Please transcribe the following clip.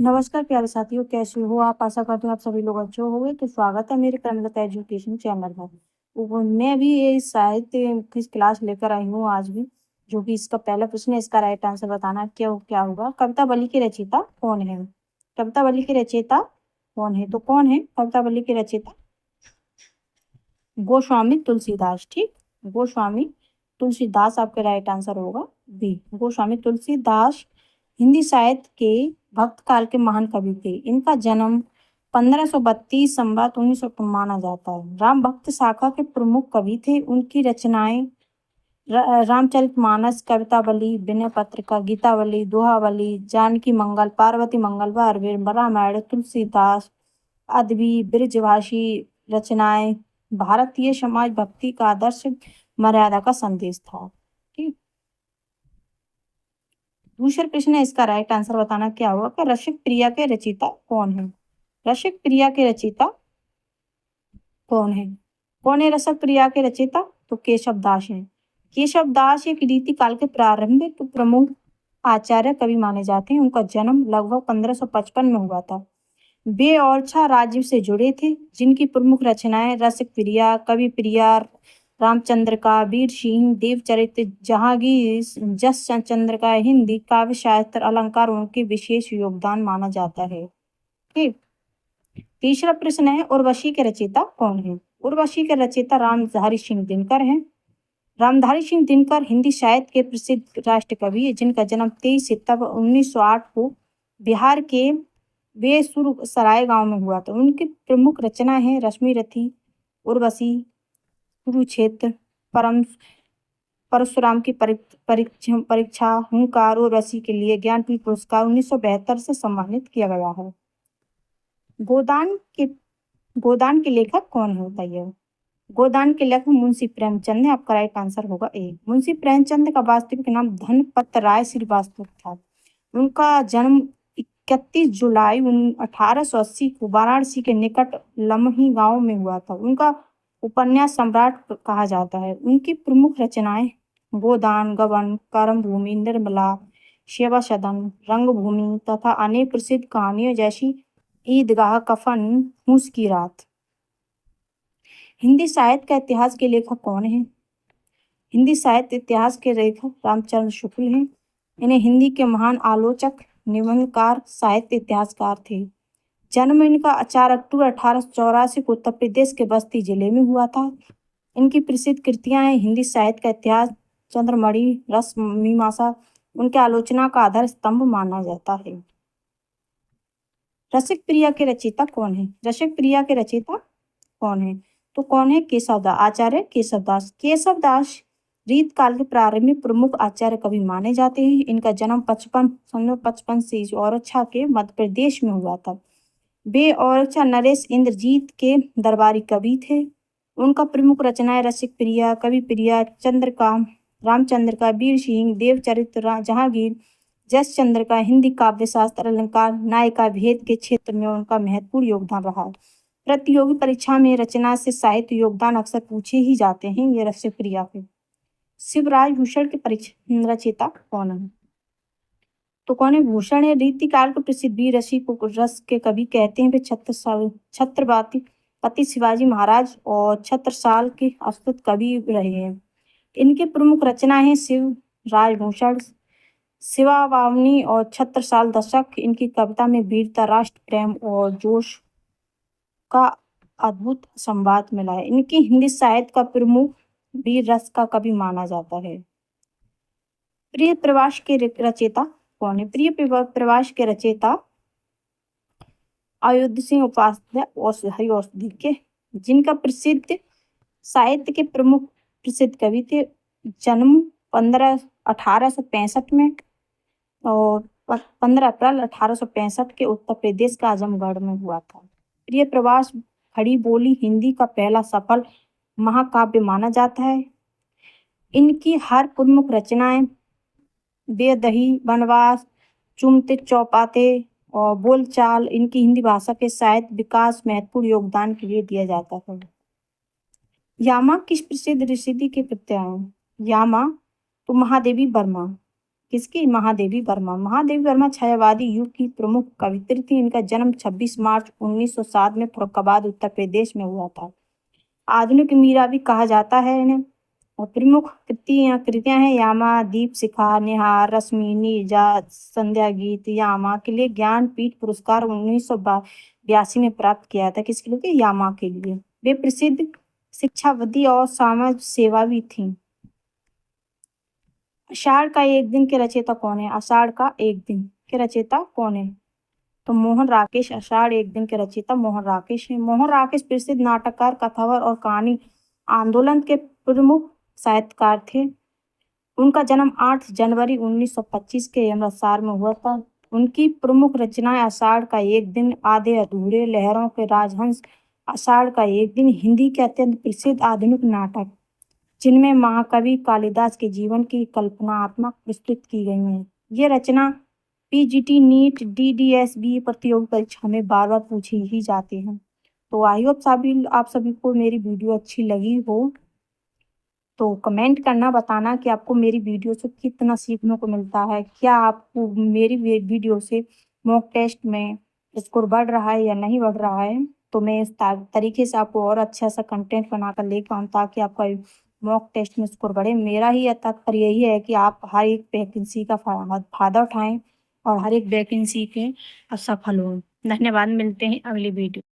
नमस्कार प्यारे साथियों, कैसे हो आप? आशा करती हूँ आप सभी लोग अच्छे होंगे। तो स्वागत है मेरे क्रमलता एजुकेशन चैनल में। मैं भी ये साहित्य की क्लास लेकर आई हूँ आज भी, जो कि इसका पहला प्रश्न है, इसका राइट आंसर बताना क्या क्या होगा। कविता बलि के रचयिता कौन है? कविता बलि के रचयिता कौन है? तो कौन है कविता बलि के रचयिता? गोस्वामी तुलसीदास। ठीक, गोस्वामी तुलसीदास आपका राइट आंसर होगा बी। गोस्वामी तुलसीदास हिंदी साहित्य के भक्त काल के महान कवि थे। इनका जन्म 1532 संवत 1900 को माना जाता है। राम भक्त शाखा के प्रमुख कवि थे। उनकी रचनाएं रामचरितमानस, कवितावली, विनय पत्रिका, गीतावली, दोहावली, जानकी मंगल, पार्वती मंगल, वीर रामायण, तुलसीदास अदबी ब्रजभाषी रचनाएं भारतीय समाज भक्ति का आदर्श मर्यादा का संदेश था। ठीक, दूसरा प्रश्न है, इसका राइट आंसर बताना क्या होगा कि रसिक प्रिया के रचयिता कौन है? रसिक प्रिया के रचयिता कौन है? कौन है रसिक प्रिया के रचयिता? तो केशव दास हैं। केशव दास एक रीति काल के प्रारंभिक प्रमुख आचार्य कवि माने जाते हैं। उनका जन्म लगभग 1555 में हुआ था। वे ओरछा राज्य से जुड़े थे, जिनकी प्रमुख रचनाएं रसिक प्रिया, कवि प्रिया, रामचंद्र का वीर सिंह, देवचरित, जहांगीर, जस चंद्र का हिंदी काव्य साहित्य अलंकार उनके विशेष योगदान माना जाता है। ठीक, तीसरा प्रश्न है, उर्वशी के रचयिता कौन है? उर्वशी के रचयिता रामधारी सिंह दिनकर हैं। रामधारी सिंह दिनकर हिंदी साहित्य के प्रसिद्ध राष्ट्र कवि है, जिनका जन्म 23 सितंबर 1908 को बिहार के बेसुर सराय गांव में हुआ था। उनकी प्रमुख रचना है रश्मि रथी, उर्वशी, कुरुक्षेत्र, परम परशुराम की परीक्षा, हुंकार, उर्वशी के लिए ज्ञानपीठ पुरस्कार 1972 से सम्मानित किया गया है। गोदान के गोदान के लेखक कौन है बताइए? गोदान के लेखक मुंशी प्रेमचंद है। आपका राइट आंसर होगा ए। मुंशी प्रेमचंद का वास्तविक नाम धनपत राय श्रीवास्तव था। उनका जन्म 31 जुलाई 1880 को वाराणसी के निकट लमही गांव में हुआ था। उनका उपन्यास सम्राट कहा जाता है। उनकी प्रमुख रचनाएं गोदान, गबन, कर्मभूमि, निर्मला, सेवा सदन, रंगभूमि तथा अनेक प्रसिद्ध कहानियों जैसी ईदगाह, कफन, फूस की रात। हिंदी साहित्य का इतिहास के लेखक कौन है? हिंदी साहित्य इतिहास के लेखक रामचंद्र शुक्ल हैं। इन्हें हिंदी के महान आलोचक, निबंधकार, साहित्य इतिहासकार थे। जन्म इनका 4 अक्टूबर 1884 को उत्तर प्रदेश के बस्ती जिले में हुआ था। इनकी प्रसिद्ध कृतियां हैं हिंदी साहित्य का इतिहास, चंद्रमणि, रस मीमांसा। उनके आलोचना का आधार स्तंभ माना जाता है। रसिक प्रिया के रचयिता कौन है? रसिक प्रिया के रचयिता कौन है? तो कौन है? केशवदास, आचार्य केशवदास। केशवदास रीत काल के प्रारंभिक प्रमुख आचार्य कवि माने जाते हैं। इनका जन्म 55 से ओरछा के मध्य प्रदेश में हुआ था। वे ओरछा नरेश इंद्रजीत के दरबारी कवि थे। उनका प्रमुख रचनाएं रसिक प्रिया, कवि प्रिया, चंद्रका, रामचंद्र का वीर सिंह, देवचरित, जहांगीर, जस चंद्र का हिंदी काव्य शास्त्र अलंकार, नायिका भेद के क्षेत्र में उनका महत्वपूर्ण योगदान रहा। प्रतियोगी परीक्षा में रचना से साहित्य योगदान अक्सर पूछे ही जाते हैं। ये रसिक प्रिया के। शिवराज भूषण के रचयिता कौन है? तो कौन है? भूषण है रीतिकाल के प्रसिद्ध वीर रसी को रस के कवि कहते हैं। वे छत्रपति पति शिवाजी महाराज और छत्रसाल के अस्तुत कवि रहे हैं। इनके प्रमुख रचना है शिव राजभूषण, शिवावावनी और छत्रसाल दशक। इनकी कविता में वीरता, राष्ट्र प्रेम और जोश का अद्भुत संवाद मिला है। इनकी हिंदी साहित्य का प्रमुख वीर रस का कवि माना जाता है। प्रिय प्रवास के रचयिता कौन है? प्रिय प्रवास के रचयिता अयोध्या सिंह उपाध्याय हरि औषधि के, जिनका प्रसिद्ध साहित्य के प्रमुख प्रसिद्ध कवि थे। जन्म 1865 में और 15 अप्रैल 1865 के उत्तर प्रदेश के आजमगढ़ में हुआ था। प्रिय प्रवास खड़ी बोली हिंदी का पहला सफल महाकाव्य माना जाता है। इनकी हर प्रमुख रचनाएं बेदही, वनवास, चुमते चौपाते और बोलचाल इनकी हिंदी भाषा के साहित्य विकास महत्वपूर्ण योगदान के लिए दिया जाता है। यामा किस प्रसिद्ध ऋषि के प्रत्यय हैं? यामा तो महादेवी वर्मा। किसकी? महादेवी वर्मा। महादेवी वर्मा छायावादी युग की प्रमुख कवित्री थी। इनका जन्म 26 मार्च 1907 में फर्रुखाबाद उत्तर प्रदेश में हुआ था। आधुनिक मीरा भी कहा जाता है इन्हें। और प्रमुख कृतियां हैं यामा, दीप शिखा, निहार, रश्मि, जा, संध्या गीत। यामा के लिए ज्ञानपीठ पुरस्कार 1982 में प्राप्त किया था। किसके लिए? यामा के लिए। वे प्रसिद्ध शिक्षाविद और समाज सेवा भी थी। आषाढ़ का एक दिन के रचयिता कौन है? आषाढ़ का एक दिन के रचयिता कौन है? तो मोहन राकेश। आषाढ़ एक दिन के रचयिता मोहन राकेश हैं। मोहन राकेश प्रसिद्ध नाटककार, कथावर और कहानी आंदोलन के प्रमुख साहित्यकार थे। उनका जन्म 8 जनवरी 1925 के अमृतसर में हुआ था। उनकी प्रमुख रचनाएं आषाढ़ का एक दिन, आधे अधूरे, लहरों के राजहंस। आषाढ़ का एक दिन हिंदी के अत्यंत प्रसिद्ध आधुनिक नाटक, जिनमें महाकवि कालिदास के जीवन की कल्पनात्मक प्रस्तुत की गई है। ये रचना पीजीटी, नीट, डीडीएसबी प्रतियोगी परीक्षा में बार बार पूछी ही जाती है। तो आई होप आप सभी को मेरी वीडियो अच्छी लगी हो, तो कमेंट करना, बताना कि आपको मेरी वीडियो से कितना सीखने को मिलता है। क्या आपको मेरी वीडियो से मॉक टेस्ट में स्कोर बढ़ रहा है या नहीं बढ़ रहा है? तो मैं इस तरीके से आपको और अच्छा सा कंटेंट बनाकर लेकर आऊँ ताकि आपका मॉक टेस्ट में स्कोर बढ़े। मेरा ही तात्पर्य यही है कि आप हर एक वैकेंसी का फायदा उठाएं और हर एक वैकेंसी के सफल हों। धन्यवाद। मिलते हैं अगली वीडियो।